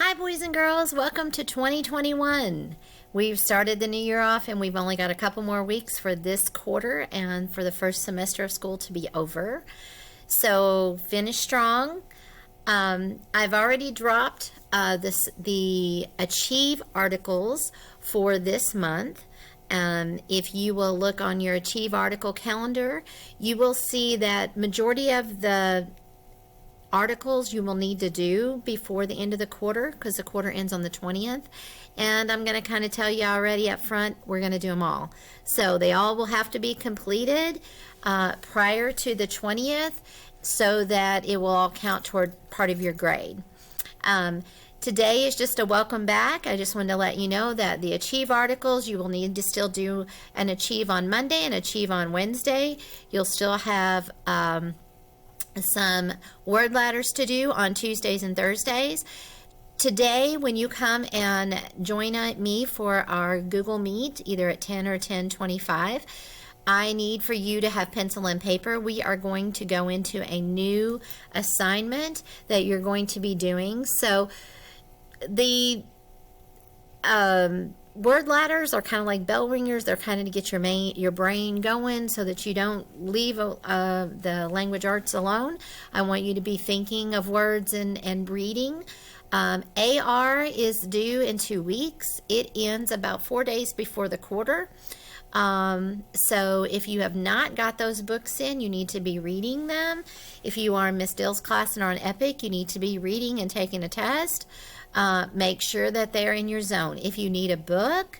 Hi, boys and girls. Welcome to 2021. We've started the new year off, and we've only got a couple more weeks for this quarter and for the first semester of school to be over. So finish strong. I've already dropped the Achieve articles for this month. If you will look on your Achieve article calendar, you will see that majority of the articles you will need to do before the end of the quarter, because the quarter ends on the 20th. And I'm going to kind of tell you already up front, we're going to do them all. So they all will have to be completed prior to the 20th so that it will all count toward part of your grade. Today is just a welcome back. I just wanted to let you know that the Achieve articles, you will need to still do an Achieve on Monday and Achieve on Wednesday. You'll still have some word ladders to do on Tuesdays and Thursdays. Today, when you come and join me for our Google Meet, either at 10 or 10:25, I need for you to have pencil and paper. We are going to go into a new assignment that you're going to be doing. So the word ladders are kind of like bell ringers. They're kind of to get your brain going so that you don't leave the language arts alone. I want you to be thinking of words and reading. AR is due in 2 weeks. It ends about 4 days before the quarter. So if you have not got those books in, you need to be reading them. If you are in Miss Dill's class and are on Epic, you need to be reading and taking a test. Make sure that they're in your zone. If you need a book,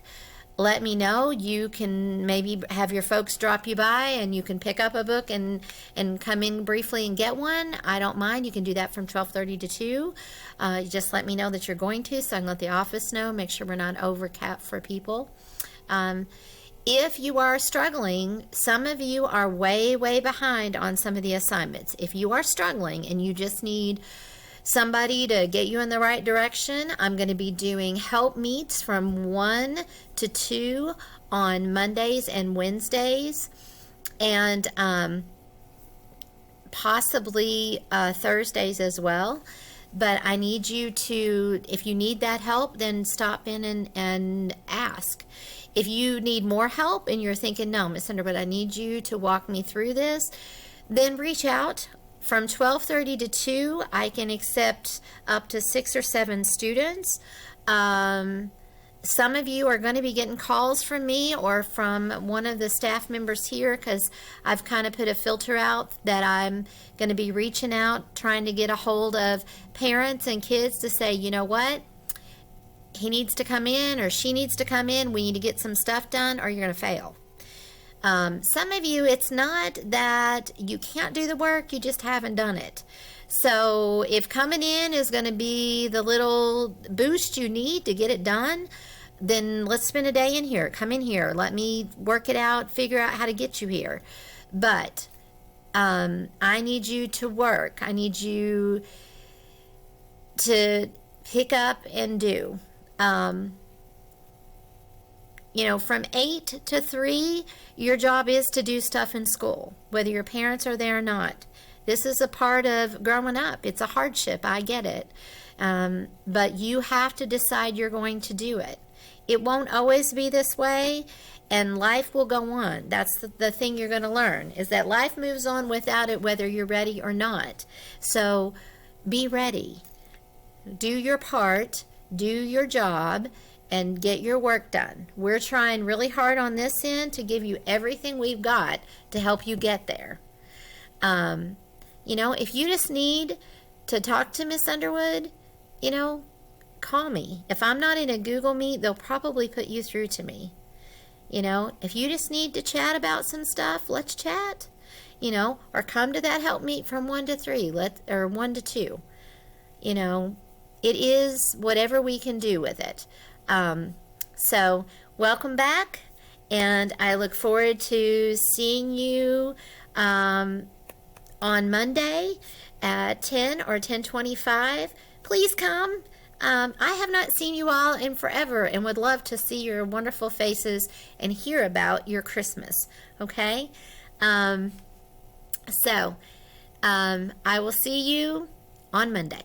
let me know. You can maybe have your folks drop you by and you can pick up a book and come in briefly and get one. I don't mind. You can do that from 12:30 to 2. Just let me know that you're going to, so I can let the office know. Make sure we're not overcapped for people. If you are struggling, some of you are way behind on some of the assignments. If you are struggling and you just need somebody to get you in the right direction, I'm going to be doing help meets from 1 to 2 on Mondays and Wednesdays, and possibly Thursdays as well. But I need you to, if you need that help, then stop in and ask. If you need more help and you're thinking, no, Miss Underwood, I need you to walk me through this, then reach out. From 12:30 to 2, I can accept up to 6 or 7 students. Some of you are going to be getting calls from me or from one of the staff members here, because I've kind of put a filter out that I'm going to be reaching out, trying to get a hold of parents and kids to say, you know what, he needs to come in or she needs to come in. We need to get some stuff done or you're going to fail. Some of you, it's not that you can't do the work, you just haven't done it. So if coming in is going to be the little boost you need to get it done, then let's spend a day in here. Come in here. Let me work it out, figure out how to get you here. But I need you to work. I need you to pick up and do. From 8 to 3, your job is to do stuff in school, whether your parents are there or not. This is a part of growing up. It's a hardship. I get it. But you have to decide you're going to do it. It won't always be this way, and life will go on. That's the thing you're going to learn, is that life moves on without it, whether you're ready or not. So be ready. Do your part. Do your job. And get your work done. We're trying really hard on this end to give you everything we've got to help you get there. If you just need to talk to Miss Underwood, call me. If I'm not in a Google Meet, they'll probably put you through to me. If you just need to chat about some stuff, let's chat. Or come to that help meet from 1 to 3, or 1 to 2. It is whatever we can do with it. So welcome back, and I look forward to seeing you on Monday at 10 or 10:25. Please come. I have not seen you all in forever and would love to see your wonderful faces and hear about your Christmas. Okay? I will see you on Monday.